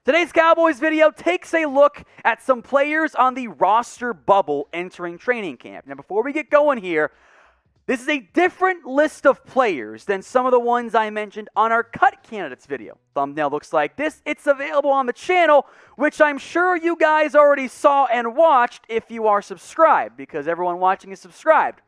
Today's Cowboys video takes a look at some players on the roster bubble entering training camp. Now, before we get going here, this is a different list of players than some of the ones I mentioned on our cut candidates video. Thumbnail looks like this. It's available on the channel, which I'm sure you guys already saw and watched if you are subscribed, because everyone watching is subscribed,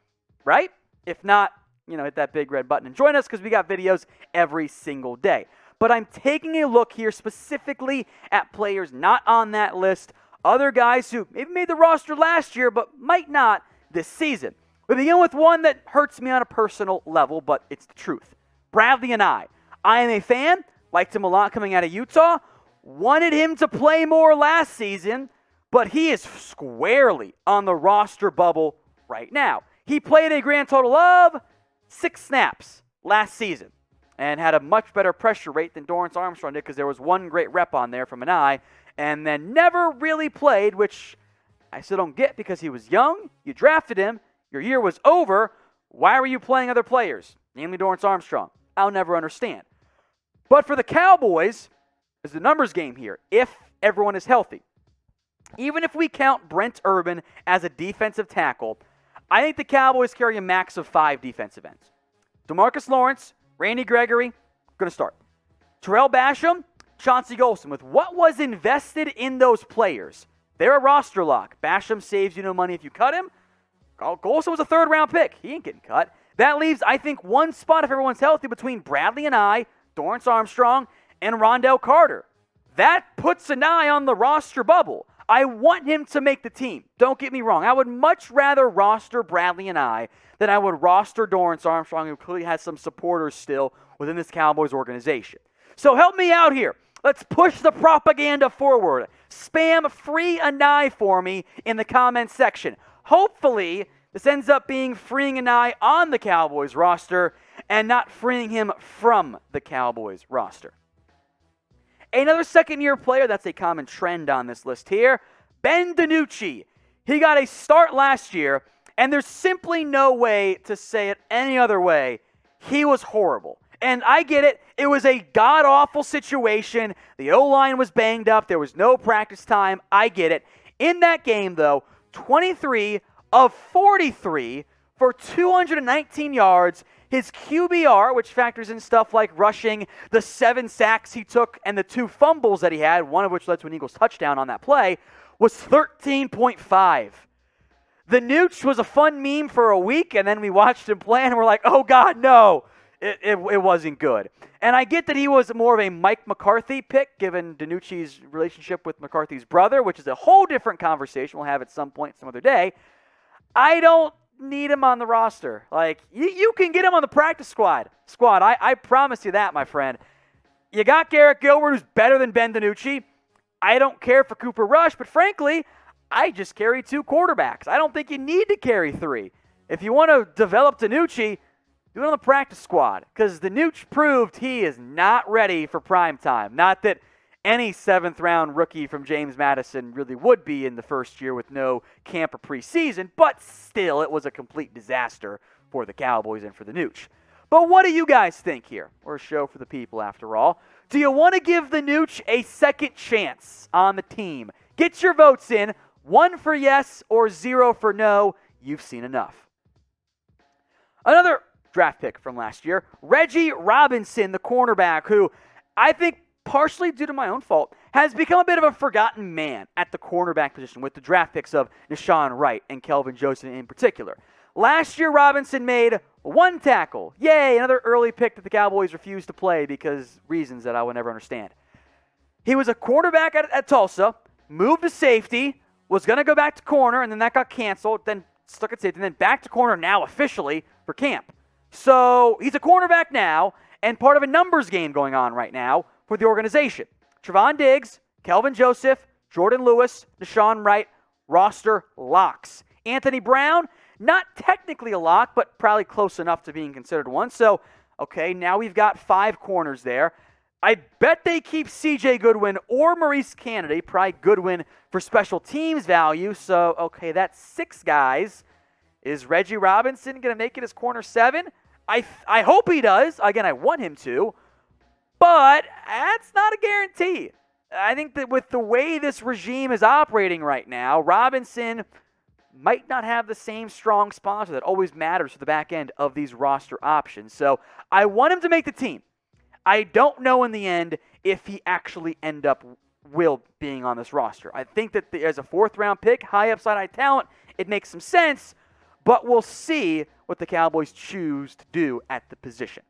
right? If not, hit that big red button and join us because we got videos every single day. But I'm taking a look here specifically at players not on that list, other guys who maybe made the roster last year but might not this season. We begin with one that hurts me on a personal level, but it's the truth. Bradlee Anae. I am a fan, liked him a lot coming out of Utah, wanted him to play more last season, but he is squarely on the roster bubble right now. He played a grand total of 6 snaps last season and had a much better pressure rate than Dorance Armstrong did because there was one great rep on there from Anae, and then never really played, which I still don't get because he was young, you drafted him, your year was over, why were you playing other players, namely Dorance Armstrong? I'll never understand. But for the Cowboys, it's the numbers game here, if everyone is healthy. Even if we count Brent Urban as a defensive tackle, I think the Cowboys carry a max of 5 defensive ends. DeMarcus Lawrence, Randy Gregory, going to start. Terrell Basham, Chauncey Golston. With what was invested in those players, they're a roster lock. Basham saves you no money if you cut him. Golston was a 3rd-round pick. He ain't getting cut. That leaves, I think, one spot if everyone's healthy between Bradlee Anae, Dorance Armstrong, and Rondell Carter. That puts Anae on the roster bubble. I want him to make the team. Don't get me wrong. I would much rather roster Bradlee Anae than I would roster Dorance Armstrong, who clearly has some supporters still within this Cowboys organization. So help me out here. Let's push the propaganda forward. Spam free Anae for me in the comments section. Hopefully, this ends up being freeing Anae on the Cowboys roster and not freeing him from the Cowboys roster. Another second-year player, that's a common trend on this list here, Ben DiNucci. He got a start last year, and there's simply no way to say it any other way. He was horrible. And I get it. It was a god-awful situation. The O-line was banged up. There was no practice time. I get it. In that game, though, 23 of 43 for 219 yards. His QBR, which factors in stuff like rushing, the 7 sacks he took, and the 2 fumbles that he had, one of which led to an Eagles touchdown on that play, was 13.5. The Nooch was a fun meme for a week, and then we watched him play, and we're like, oh, God, no. It wasn't good. And I get that he was more of a Mike McCarthy pick, given DiNucci's relationship with McCarthy's brother, which is a whole different conversation we'll have at some point some other day. I don't need him on the roster. Like, you can get him on the practice squad. I promise you that, my friend. You got Garrett Gilbert, who's better than Ben DiNucci. I don't care for Cooper Rush, but frankly, I just carry 2 quarterbacks. I don't think you need to carry 3. If you want to develop DiNucci, do it on the practice squad, because DiNucci proved he is not ready for prime time. Not that any 7th-round rookie from James Madison really would be in the first year with no camp or preseason, but still, it was a complete disaster for the Cowboys and for DiNucci. But what do you guys think here? We're a show for the people, after all. Do you want to give DiNucci a second chance on the team? Get your votes in. 1 for yes or 0 for no. You've seen enough. Another draft pick from last year, Reggie Robinson, the cornerback, who I think partially due to my own fault, has become a bit of a forgotten man at the cornerback position with the draft picks of Deshaun Wright and Kelvin Joseph in particular. Last year, Robinson made 1 tackle. Yay, another early pick that the Cowboys refused to play because reasons that I will never understand. He was a cornerback at Tulsa, moved to safety, was going to go back to corner, and then that got canceled, then stuck at safety, and then back to corner now officially for camp. So he's a cornerback now, and part of a numbers game going on right now for the organization. Trevon Diggs, Kelvin Joseph, Jordan Lewis, Deshaun Wright, roster locks. Anthony Brown, not technically a lock, but probably close enough to being considered one. So, okay, now we've got 5 corners there. I bet they keep C.J. Goodwin or Maurice Kennedy, probably Goodwin for special teams value. So, okay, that's 6 guys. Is Reggie Robinson going to make it as corner 7? I hope he does. Again, I want him to. But that's not a guarantee. I think that with the way this regime is operating right now, Robinson might not have the same strong sponsor that always matters for the back end of these roster options. So I want him to make the team. I don't know in the end if he actually will being on this roster. I think that as a 4th-round pick, high upside, high talent, it makes some sense, but we'll see what the Cowboys choose to do at the position.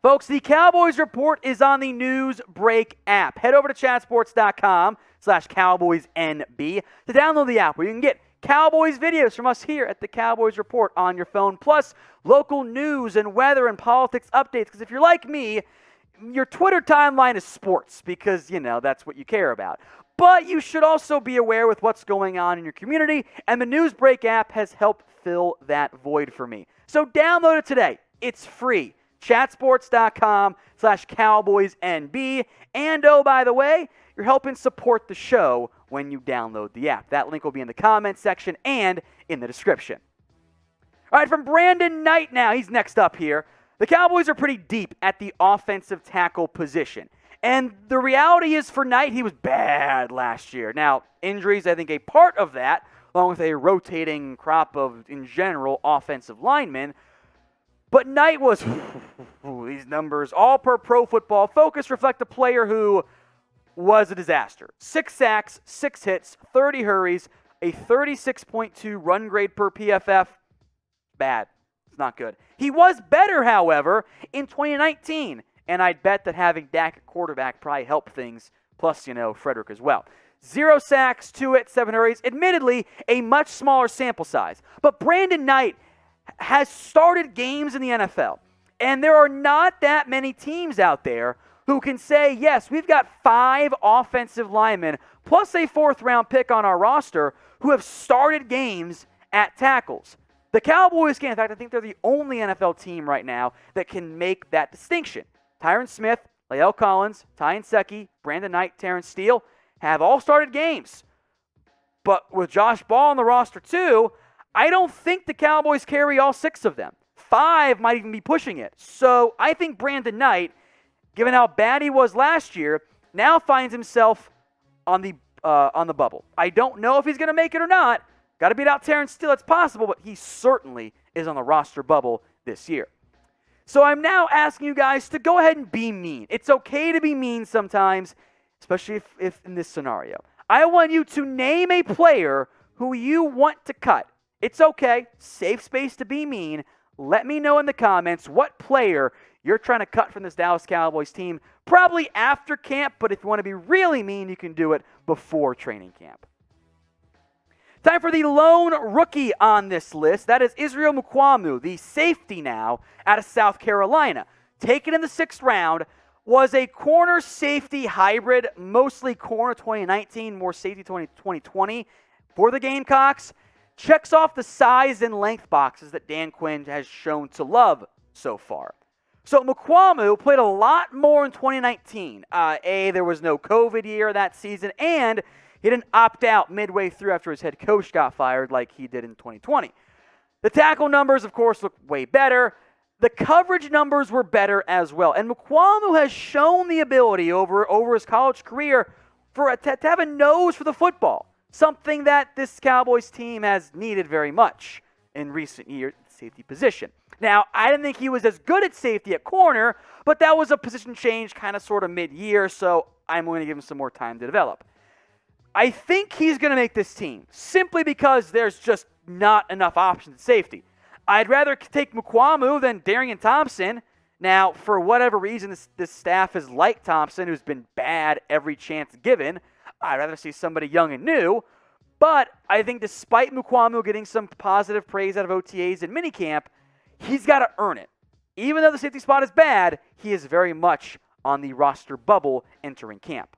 Folks, the Cowboys Report is on the News Break app. Head over to chatsports.com/CowboysNB to download the app where you can get Cowboys videos from us here at the Cowboys Report on your phone, plus local news and weather and politics updates. Because if you're like me, your Twitter timeline is sports because, that's what you care about. But you should also be aware with what's going on in your community, and the News Break app has helped fill that void for me. So download it today. It's free. chatsports.com/CowboysNB. And oh, by the way, you're helping support the show when you download the app. That link will be in the comments section and in the description. All right, from Brandon Knight now. He's next up here. The Cowboys are pretty deep at the offensive tackle position. And the reality is for Knight, he was bad last year. Now, injuries, I think, a part of that, along with a rotating crop of, in general, offensive linemen. But Knight was, these numbers, all per Pro Football Focus, reflect a player who was a disaster. 6 sacks, 6 hits, 30 hurries, a 36.2 run grade per PFF. Bad. It's not good. He was better, however, in 2019. And I'd bet that having Dak at quarterback probably helped things, plus, Frederick as well. 0 sacks, 2 hits, 7 hurries. Admittedly, a much smaller sample size. But Brandon Knight has started games in the NFL. And there are not that many teams out there who can say, yes, we've got 5 offensive linemen plus a 4th-round pick on our roster who have started games at tackles. The Cowboys can. In fact, I think they're the only NFL team right now that can make that distinction. Tyron Smith, Lael Collins, Ty Nsekhe, Brandon Knight, Terrence Steele have all started games. But with Josh Ball on the roster too, I don't think the Cowboys carry all 6 of them. 5 might even be pushing it. So I think Brandon Knight, given how bad he was last year, now finds himself on the bubble. I don't know if he's going to make it or not. Got to beat out Terrence Steele. It's possible, but he certainly is on the roster bubble this year. So I'm now asking you guys to go ahead and be mean. It's okay to be mean sometimes, especially if in this scenario. I want you to name a player who you want to cut. It's okay. Safe space to be mean. Let me know in the comments what player you're trying to cut from this Dallas Cowboys team, probably after camp, but if you want to be really mean, you can do it before training camp. Time for the lone rookie on this list. That is Israel Mukuamu, the safety now out of South Carolina. Taken in the 6th round, was a corner safety hybrid, mostly corner 2019, more safety 2020 for the Gamecocks. Checks off the size and length boxes that Dan Quinn has shown to love so far. So Mukuamu played a lot more in 2019. There was no COVID year that season, and he didn't opt out midway through after his head coach got fired like he did in 2020. The tackle numbers, of course, look way better. The coverage numbers were better as well. And Mukuamu has shown the ability over his college career to have a nose for the football, something that this Cowboys team has needed very much in recent years at the safety position. Now, I didn't think he was as good at safety at corner, but that was a position change kind of sort of mid-year, so I'm going to give him some more time to develop. I think he's going to make this team simply because there's just not enough options at safety. I'd rather take Mukuamu than Darian Thompson. Now, for whatever reason, this staff has liked Thompson, who's been bad every chance given. I'd rather see somebody young and new. But I think despite Mukuamu getting some positive praise out of OTAs and minicamp, he's got to earn it. Even though the safety spot is bad, he is very much on the roster bubble entering camp.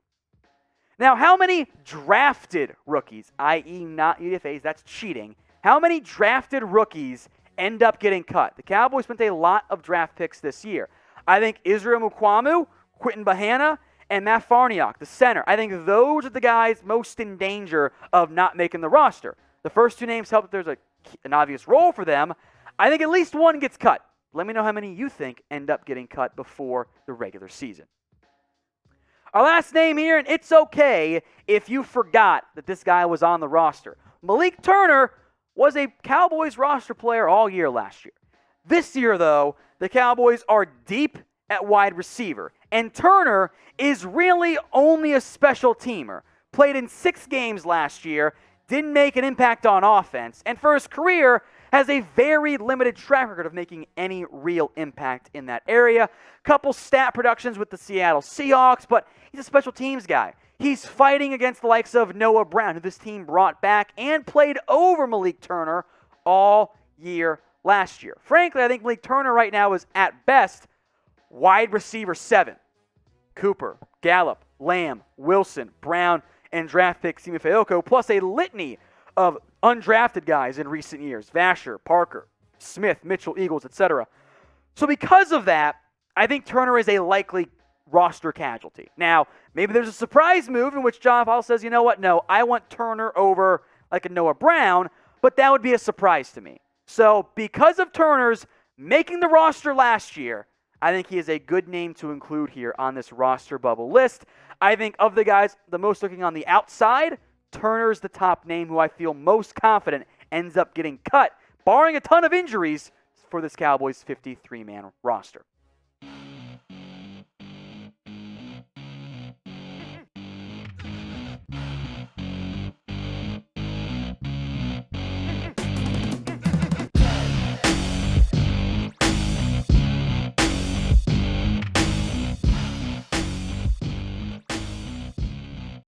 Now, how many drafted rookies, i.e. not UDFAs, that's cheating, how many drafted rookies end up getting cut? The Cowboys spent a lot of draft picks this year. I think Israel Mukuamu, Quinton Bahana, and Matt Farniok, the center. I think those are the guys most in danger of not making the roster. The first 2 names help if there's an obvious role for them. I think at least one gets cut. Let me know how many you think end up getting cut before the regular season. Our last name here, and it's okay if you forgot that this guy was on the roster. Malik Turner was a Cowboys roster player all year last year. This year, though, the Cowboys are deep at wide receiver, and Turner is really only a special teamer. Played in 6 games last year, didn't make an impact on offense, and for his career has a very limited track record of making any real impact in that area. Couple stat productions with the Seattle Seahawks, but he's a special teams guy. He's fighting against the likes of Noah Brown, who this team brought back and played over Malik Turner all year last year. Frankly, I think Malik Turner right now is at best wide receiver 7. Cooper, Gallup, Lamb, Wilson, Brown, and draft pick Simi Fehoko, plus a litany of undrafted guys in recent years. Vasher, Parker, Smith, Mitchell, Eagles, etc. So because of that, I think Turner is a likely roster casualty. Now, maybe there's a surprise move in which John Paul says, you know what, no, I want Turner over like a Noah Brown, but that would be a surprise to me. So because of Turner's making the roster last year, I think he is a good name to include here on this roster bubble list. I think of the guys the most looking on the outside, Turner's the top name who I feel most confident ends up getting cut, barring a ton of injuries for this Cowboys 53-man roster.